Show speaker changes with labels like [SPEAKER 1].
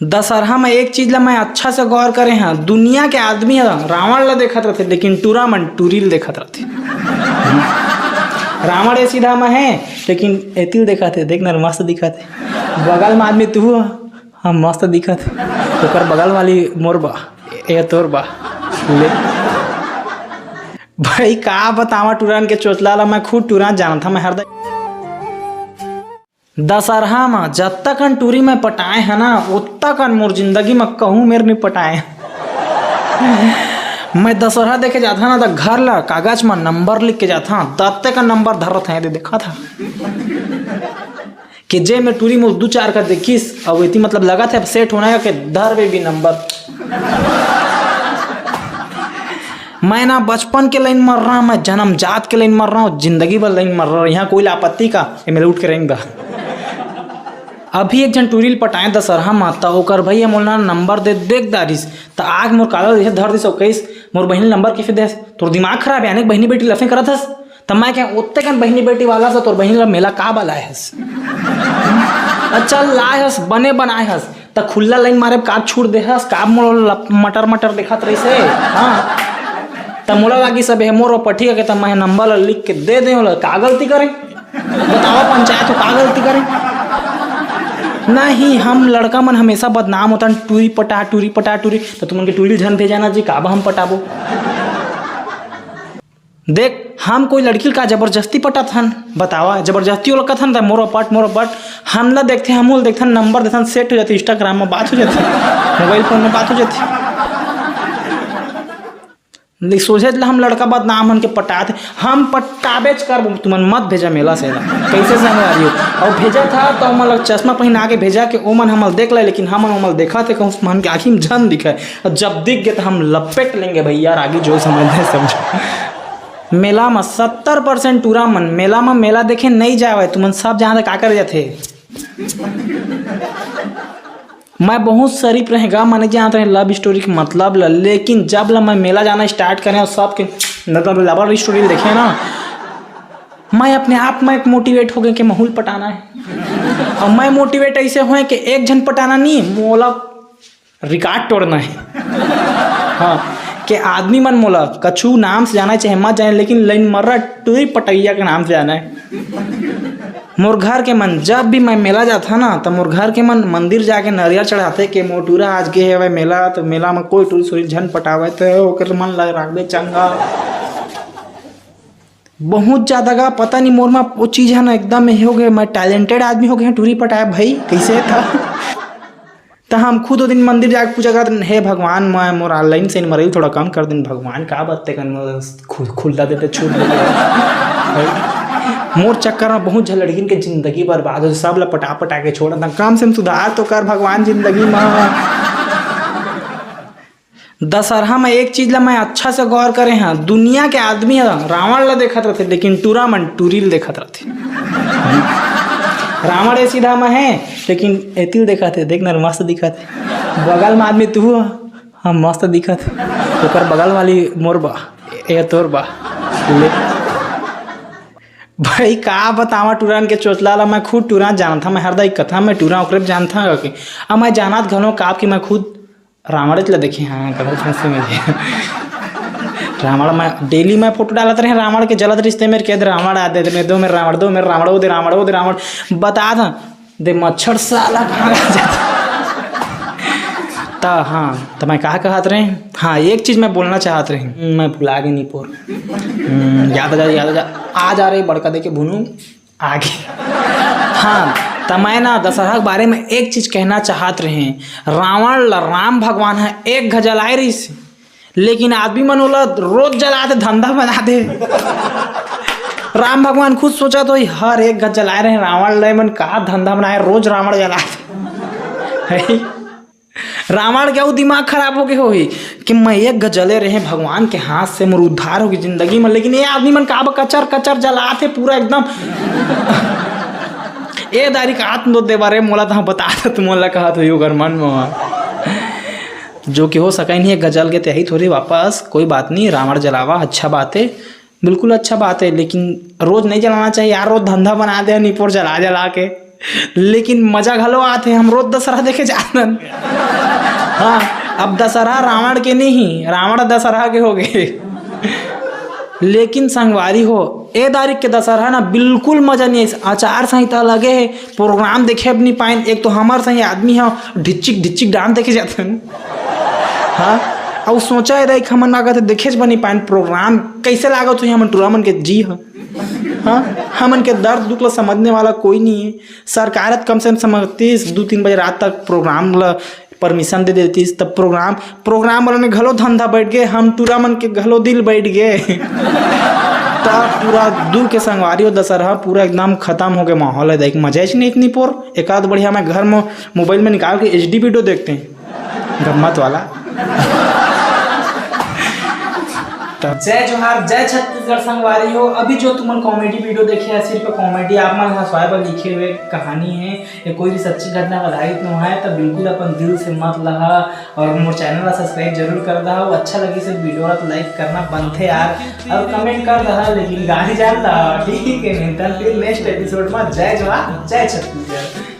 [SPEAKER 1] दशहरा में एक चीज ला मैं अच्छा से गौर करे हैं, दुनिया के आदमी रावण ला देखत रहते लेकिन टूरा मन टूरिल देखत रहते। रावण ए सीधा में है लेकिन एतिल देखत है, देख ना मस्त दिखत है। बगल में आदमी तू हम मस्त दिखत है, ओकर बगल वाली मोर बा ए तोर बा ले भाई का बतावा टूरन के चोचला ला मैं खुद टूरा जानता मैं हर दशहरा में जब तक टूरी में पटाए है ना उतना कन मोर जिंदगी में कहूँ मेरे नहीं पटाए। मैं दशहरा देखे जाता ना तो घर ला कागज में नंबर लिख के जाता, दत्ते का नंबर धरत है देखा था कि जे में टूरी में दो चार का देखिस अब इतनी मतलब लगा था सेट होना है कि धर में भी नंबर। मैं ना बचपन के लाइन मर रहा हूँ, मैं जन्म जात के लाइन मर रहा हूँ, जिंदगी भर लाइन मर रहा हूँ, यहाँ कोई आपत्ति का मेरे उठ के रहेंगे। अभी एक जन टूरिल पटाए दशहरा माता होकर भैया मोलना नंबर दे देख दारिस तो आग मोर काला जैसे धर दिस कहीस मोर बहन नंबर कैसे दे तोर दिमाग खराब है, बहनी बेटी लफे करत हस तब मैं क्या उतने कन बहनी बेटी वाला सा तोर बहन ला मेला का बलाए हस। अच्छा लाए हस बने बनाए हस तो खुला लाइन मारे काब छूट दे हस काब मोर मटर मटर देखत रही से। हाँ तब मोला लागी सब है मोर पठी के तब मैं नंबर लिख के दे दे का गलती करें बताओ पंचायत का गलती करें। नहीं हम लड़का मन हमेशा बदनाम होता टूरी पटा टूरी तो तुम उनके टूरी झन भेजाना जी काब हम पटाबो। देख हम कोई लड़की का जबरदस्ती पटा थन बतावा जबरदस्ती लगा थन मोर पट हम ला देखते हम देखते नंबर देते सेट हो जाती इंस्टाग्राम में बात हो जाती मोबाइल फोन में बात हो जाती सोचे हम लड़का बदनाम हन के पटाते हम पटाबेच कर तुमन मत भेजा मेला से कैसे संग आ रही हो और भेजा था तो मतलब चश्मा पहना के भेजा के ओ मन हमल देख ले लेकिन हम हमल देखा थे कहूँ मन के आँखी में झन दिखा और जब दिख गए तो हम लपेट लेंगे भैया आगे जो समझ समझो। मेला में 70% टूरा मन मेला में मेला देखे नहीं जावे तुमन सब जहाँ तक का कर जाते। मैं बहुत शरीफ रहेगा मैंने जानते हैं लव स्टोरी के मतलब लेकिन जब मैं मेला जाना स्टार्ट करें और सब के मतलब लव स्टोरी देखे ना मैं अपने आप में एक मोटिवेट हो गए कि माहौल पटाना है और मैं मोटिवेट ऐसे हुए कि एक जन पटाना नहीं मोला रिकॉर्ड तोड़ना है। हाँ कि आदमी मन मोला कछु नाम से जाना चाहे मत जाने लेकिन लाइन मर्रा टूरी पटैया के नाम से जाना है। मोर घर के मन जब भी मैं मेला जाता ना तो मोर घर के मन मंदिर जाके नरियल चढ़ाते कि मोटूरा आज गे है मेला तो मेला में कोई टूरी सोरी झन पटावे तो ओकर मन लग रख दे चंगा बहुत ज़्यादा का पता नहीं मोर में वो चीज़ है ना एकदम हो गए मैं टैलेंटेड आदमी हो गए टूरी पटाया भाई कैसे था। तो हम खुद वो दिन मंदिर जाके पूजा करते हे भगवान मैं मोर ऑनलाइन से मरे थोड़ा कम कर दिन भगवान का बत्ते कर खुला देते छूट देते मोर चक्कर में बहुत लड़किन के जिंदगी बर्बाद हो सब ला पटा के छोड़ काम से सुधार तो कर भगवान जिंदगी में। दशहरा में एक चीज ला मैं अच्छा से गौर करे हैं, दुनिया के आदमी रावण ला देखत रहते लेकिन टूरा मन टूरिल देखत रहते। रावण ए सीधा में है लेकिन एतिल देखत है, देख ना मस्त दिखत है। बगल में आदमी तू हम मस्त दिखत है, ओकर बगल वाली मोर बा ए तोर बा ले भाई का बतावा टूरन के चोचला ला मैं खुद टूरा जानता मैं हरदा कथा में टूरा ओकरे जानता अब मैं जानत घनो काप कि मैं खुद रावण ला देखे। हाँ गलत से में रावण में डेली मैं फोटो डालते रहे रावण के जलत रिश्ते में कह दे रावण आ दे मेरे दो मेरे रावण दो मेरे रावण दे रावण वो दे रावण बता था दे मच्छर साला कहाँ जाता तो। हाँ तो मैं कहा कहत रहे हाँ एक चीज़ मैं बोलना चाहत रहे मैं भुला गई नहीं पोर याद आ जा रही बड़का दे के भुनू आगे। हाँ तो मैं ना दशहरा के बारे में एक चीज़ कहना चाहत रहे रावण राम भगवान है एक जलाए रही से लेकिन आदमी मन बोला रोज जला दे धंधा बना दे। राम भगवान खुद सोचा तो हर एक गज जलाए रहे रावण ले मन का धंधा बनाए रोज रावण जलाए। रावण क्या वो दिमाग खराब हो गए हो कि मैं एक गजले रहे भगवान के हाथ से मोर उद्धार होगी जिंदगी में लेकिन ये आदमी मन का कचर कचर जलाते पूरा एकदम ए दारी का आत्म दो दे बारे मोला तो बता तुम मोला कहा तो योगर मन में जो कि हो सका नहीं गजल के तही थोड़ी वापस कोई बात नहीं रावण जलावा अच्छा बात है बिल्कुल अच्छा बात है लेकिन रोज नहीं जलाना चाहिए यार रोज धंधा बना दे निपोर जला के लेकिन मजा घलो आते हम रोज दशहरा देखे जातन। हाँ, अब दशहरा रावण के नहीं, रावण दशहरा के हो गए। लेकिन संगवारी हो ए तारीख के दशहरा ना बिल्कुल मजा नहीं है। आचार संहिता लगे है, प्रोग्राम देखे अब नहीं पाए। एक तो हमारे सही आदमी है ढिचिक ढिचिक डांस देखे जाते हैं। हाँ, अब सोचा है कि हमन ना कहते देखे बनी पाए प्रोग्राम कैसे लागो तो हमन टूरा मन के जी है। हाँ, हमन के दर्द दुख ला समझने वाला कोई नहीं है। सरकार कम से कम समझती 2-3 बजे रात तक प्रोग्राम ला परमिशन दे देती, तब प्रोग्राम वालों ने घलो धंधा बैठ गए, हम टूरा मन के घलो दिल बैठ गए। तब पूरा दूर के संगवारी और दशहरा पूरा एकदम खत्म हो गया माहौल है। देख मजा ही नहीं इतनी पोर। एक आध बढ़िया मैं घर में मोबाइल में निकाल के HD वीडियो देखते हैं गम्मत वाला। जय जोहार, जय छत्तीसगढ़ संगवारी हो। अभी जो तुमन कॉमेडी वीडियो देखे है सिर्फ कॉमेडी आप मन हंसवाए पर लिखे हुए कहानी है, ये कोई भी सच्ची घटना आधारित न है। तो बिल्कुल अपन दिल से मत लहा और मोर चैनल ला सब्सक्राइब जरूर कर दहा। अच्छा लगी सिर्फ वीडियो ला तो लाइक करना बंद थे यार, और कमेंट कर दहा। लेकिन गाड़ी जानता ठीक है नहीं, फिर नेक्स्ट एपिसोड में जय जोहार, जय छत्तीसगढ़।